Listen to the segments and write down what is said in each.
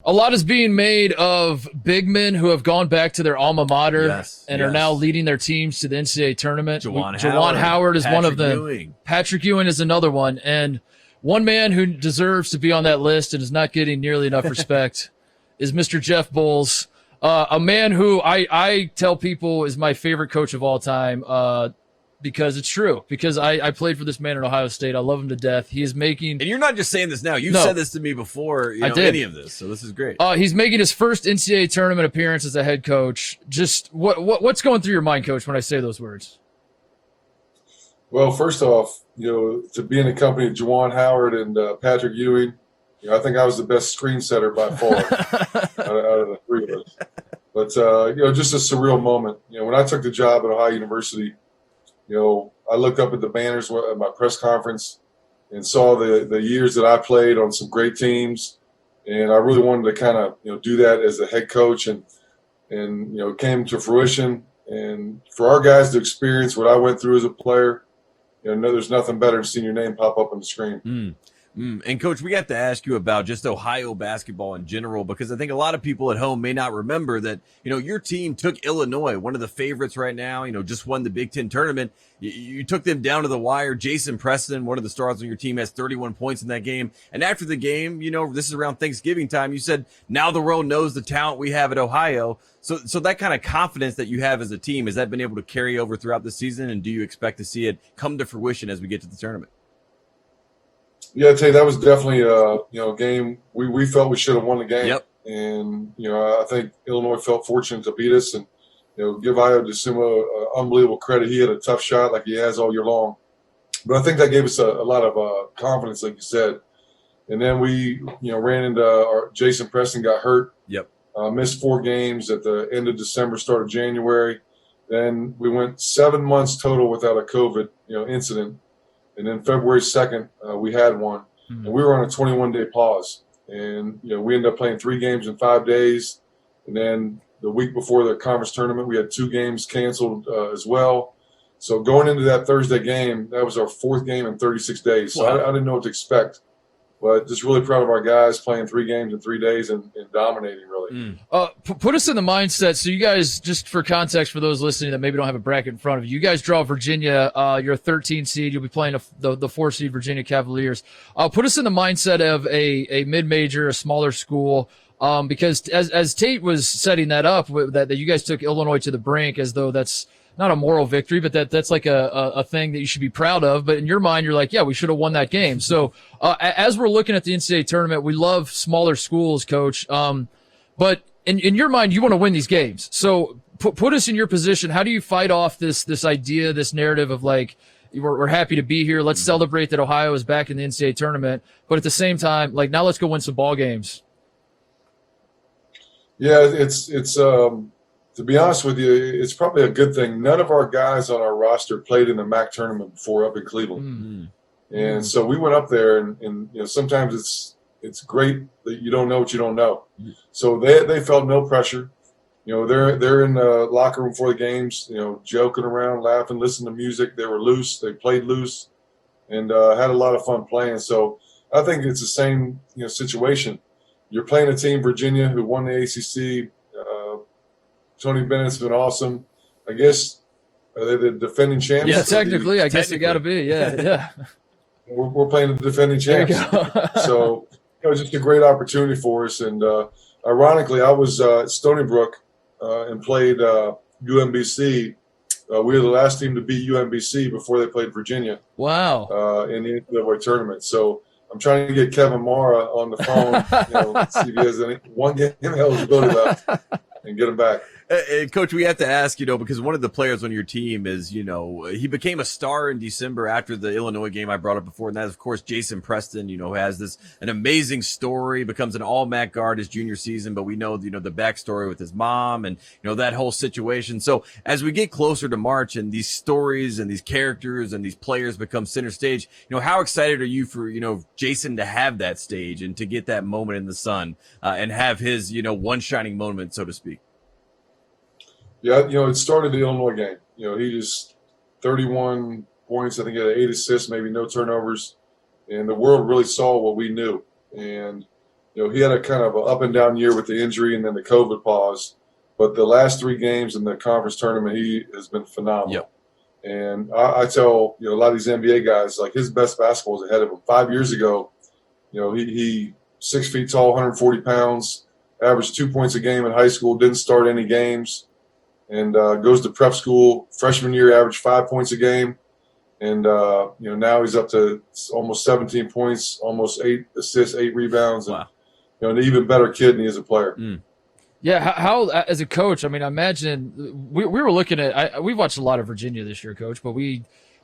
A lot is being made of big men who have gone back to their alma mater and are now leading their teams to the NCAA tournament. Juwan Howard is one of them. Ewing. Patrick Ewing is another one. And one man who deserves to be on that list and is not getting nearly enough respect is Mr. Jeff Boals, a man who I tell people is my favorite coach of all time. Because it's true. Because I played for this man at Ohio State. I love him to death. He is making... And you're not just saying this now. You've said this to me before, any of this. So this is great. He's making his first NCAA tournament appearance as a head coach. Just what's going through your mind, Coach, when I say those words? Well, first off, to be in the company of Juwan Howard and Patrick Ewing, I think I was the best screen setter by far out of the three of us. But, just a surreal moment. When I took the job at Ohio University, I looked up at the banners at my press conference and saw the years that I played on some great teams. And I really wanted to kind of, do that as a head coach and it came to fruition. And for our guys to experience what I went through as a player, there's nothing better than seeing your name pop up on the screen. And, Coach, we have to ask you about just Ohio basketball in general, because I think a lot of people at home may not remember that, your team took Illinois, one of the favorites right now, just won the Big Ten tournament. You took them down to the wire. Jason Preston, one of the stars on your team, has 31 points in that game. And after the game, this is around Thanksgiving time, you said, now the world knows the talent we have at Ohio. So that kind of confidence that you have as a team, has that been able to carry over throughout the season? And do you expect to see it come to fruition as we get to the tournament? Yeah, I'd say that was definitely a game we felt we should have won the game. Yep. And, I think Illinois felt fortunate to beat us and, give Ayo Dosunmu unbelievable credit. He had a tough shot like he has all year long. But I think that gave us a lot of confidence, like you said. And then we, ran into Jason Preston got hurt. Yep. Missed 4 games at the end of December, start of January. Then we went 7 months total without a COVID, incident. And then February 2nd, we had one. And we were on a 21-day pause. And, we ended up playing 3 games in 5 days. And then the week before the conference tournament, we had 2 games canceled as well. So going into that Thursday game, that was our 4th game in 36 days. So I didn't know what to expect. But just really proud of our guys playing 3 games in 3 days and dominating, really. Put us in the mindset. So you guys, just for context for those listening that maybe don't have a bracket in front of you, you guys draw Virginia. You're a 13 seed. You'll be playing the 4 seed Virginia Cavaliers. Put us in the mindset of a mid-major, a smaller school. Because as Tate was setting that up, that you guys took Illinois to the brink as though that's not a moral victory, but that's like a thing that you should be proud of. But in your mind, you're like, yeah, we should have won that game. So, as we're looking at the NCAA tournament, we love smaller schools, Coach. But in your mind, you want to win these games. So put us in your position. How do you fight off this idea, this narrative of like, we're happy to be here. Let's celebrate that Ohio is back in the NCAA tournament. But at the same time, like, now let's go win some ball games. Yeah, it's to be honest with you, it's probably a good thing. None of our guys on our roster played in the MAC tournament before up in Cleveland. And so we went up there and sometimes it's great that you don't know what you don't know. So they felt no pressure. They're in the locker room for the games, joking around, laughing, listening to music. They were loose. They played loose and had a lot of fun playing. So I think it's the same, situation. You're playing a team, Virginia, who won the ACC. Tony Bennett's been awesome. I guess they're the defending champs. Yeah, technically, I guess they got to be. Yeah. We're playing the defending champs. So it was just a great opportunity for us. And ironically, I was at Stony Brook and played UMBC. We were the last team to beat UMBC before they played Virginia. Wow. In the NCAA tournament. So I'm trying to get Kevin Mara on the phone, see if he has one game eligibility left and get him back. Coach, we have to ask, because one of the players on your team is, he became a star in December after the Illinois game I brought up before. And that is, of course, Jason Preston, has an amazing story, becomes an all-MAC guard his junior season. But we know, the backstory with his mom and, that whole situation. So as we get closer to March and these stories and these characters and these players become center stage, how excited are you for, Jason to have that stage and to get that moment in the sun and have his, one shining moment, so to speak? Yeah, it started the Illinois game. He just 31 points. I think he had 8 assists, maybe no turnovers. And the world really saw what we knew. And, he had a kind of an up and down year with the injury and then the COVID pause. But the last 3 games in the conference tournament, he has been phenomenal. Yep. And I tell a lot of these NBA guys, like, his best basketball is ahead of him. 5 years ago, he 6 feet tall, 140 pounds, averaged 2 points a game in high school, didn't start any games, and goes to prep school. Freshman year, averaged 5 points a game. And, now he's up to almost 17 points, almost 8 assists, 8 rebounds, and, an even better kid than he is a player. Mm. Yeah, how as a coach, I mean, I imagine we were looking at we've watched a lot of Virginia this year, Coach, but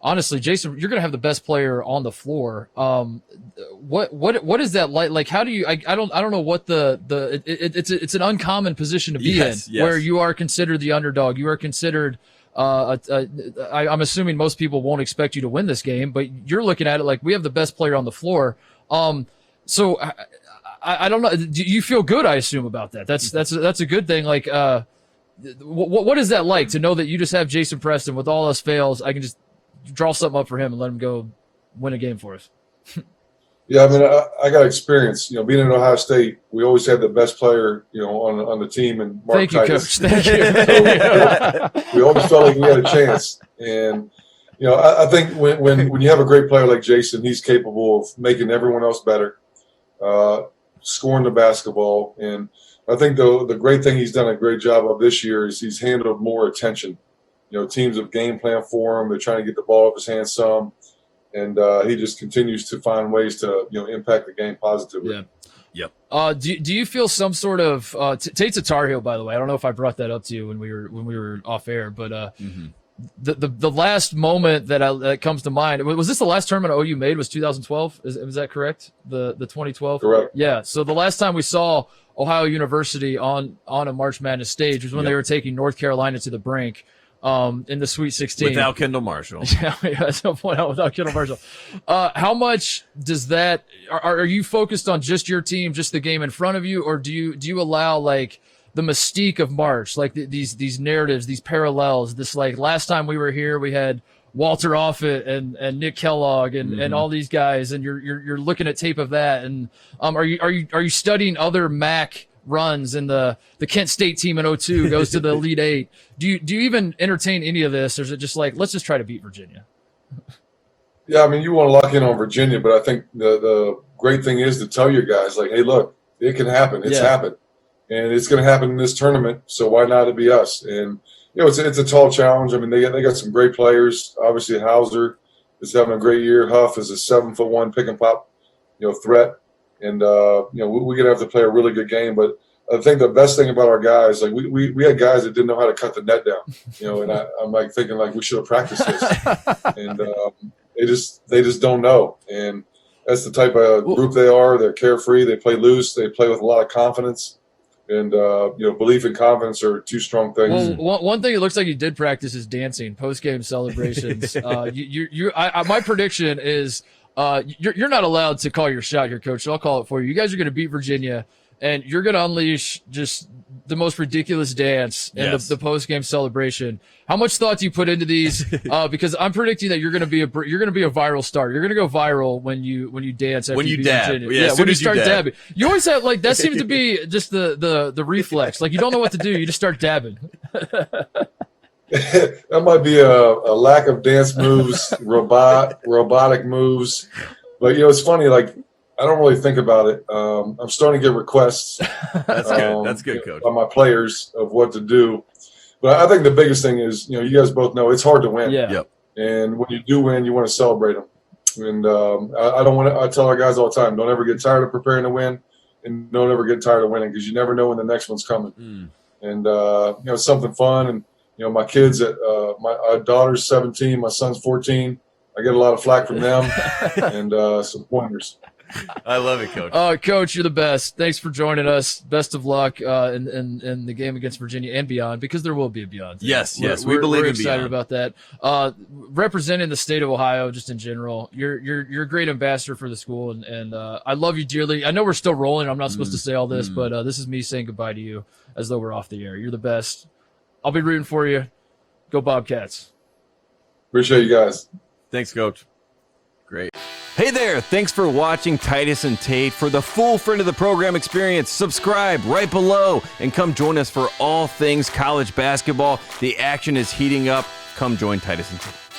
honestly, Jason, you're going to have the best player on the floor. What is that like? Like, how do you? I don't know what it's an uncommon position to be in, where you are considered the underdog. You are considered. I'm assuming most people won't expect you to win this game, but you're looking at it like we have the best player on the floor. So I don't know. Do you feel good? I assume about that. That's a good thing. Like, what is that like to know that you just have Jason Preston with all else fails? I can just draw something up for him and let him go win a game for us. Yeah, I mean, I got experience. Being in Ohio State, we always had the best player, on the team, and Mark Titus. Thank you, Coach. Thank you. So we always felt like we had a chance. And I think when you have a great player like Jason, he's capable of making everyone else better, scoring the basketball. And I think the great thing he's done a great job of this year is he's handled more attention. Teams have game plan for him. They're trying to get the ball off his hands some. And he just continues to find ways to impact the game positively. Yeah. Yep. Do you feel some sort of Tate's a Tar Heel, by the way? I don't know if I brought that up to you when we were off air, but the last moment that comes to mind, was this the last tournament OU made? Was 2012? Is that correct? The 2012. Correct. Yeah. So the last time we saw Ohio University on a March Madness stage was when they were taking North Carolina to the brink. In the Sweet 16 without Kendall Marshall. Yeah, at some point out without Kendall Marshall. How much does that? Are you focused on just your team, just the game in front of you, or do you allow like the mystique of March, like these narratives, these parallels? This, like, last time we were here, we had Walter Offutt and Nick Kellogg and all these guys, and you're looking at tape of that, and are you studying other MAC runs, and the Kent State team in 02 goes to the Elite Eight? Do you even entertain any of this, or is it just like, let's just try to beat Virginia? Yeah, I mean, you want to lock in on Virginia, but I think the great thing is to tell your guys, like, hey, look, it can happen. It's happened, and it's going to happen in this tournament. So why not it be us? And it's a tall challenge. I mean, they got some great players. Obviously, Hauser is having a great year. Huff is a 7'1" pick and pop, threat. And, we're going to have to play a really good game. But I think the best thing about our guys, like, we had guys that didn't know how to cut the net down, and I'm like thinking, like, we should have practiced this. And they just don't know. And that's the type of group they are. They're carefree. They play loose. They play with a lot of confidence. And, belief and confidence are two strong things. Well, one thing it looks like you did practice is dancing, post-game celebrations. My prediction is – you're not allowed to call your shot here, Coach, so I'll call it for you. You guys are going to beat Virginia, and you're going to unleash just the most ridiculous dance in the post-game celebration. How much thought do you put into these? Because I'm predicting that you're going to be a viral star. You're going to go viral when you dance after you beat Virginia. Yeah, when you start dabbing. You always have, like, that seems to be just the reflex. Like, you don't know what to do, you just start dabbing. That might be a lack of dance moves, robotic moves. But, it's funny, like, I don't really think about it. I'm starting to get requests. That's good. That's good, Coach. On my players of what to do. But I think the biggest thing is, you guys both know it's hard to win. Yeah. Yep. And when you do win, you want to celebrate them. And I tell our guys all the time, don't ever get tired of preparing to win, and don't ever get tired of winning, because you never know when the next one's coming. And, it's something fun. And, my kids, my daughter's 17, my son's 14. I get a lot of flack from them and some pointers. I love it, Coach. Coach, you're the best. Thanks for joining us. Best of luck in the game against Virginia and beyond, because there will be a beyond. Yes, we believe we're in excited beyond. about that. Representing the state of Ohio, just in general, you're a great ambassador for the school, and I love you dearly. I know we're still rolling. I'm not supposed to say all this, but this is me saying goodbye to you as though we're off the air. You're the best. I'll be rooting for you. Go Bobcats. Appreciate you guys. Thanks, Coach. Great. Hey there, thanks for watching Titus and Tate. For the full friend of the program experience, subscribe right below and come join us for all things college basketball. The action is heating up. Come join Titus and Tate.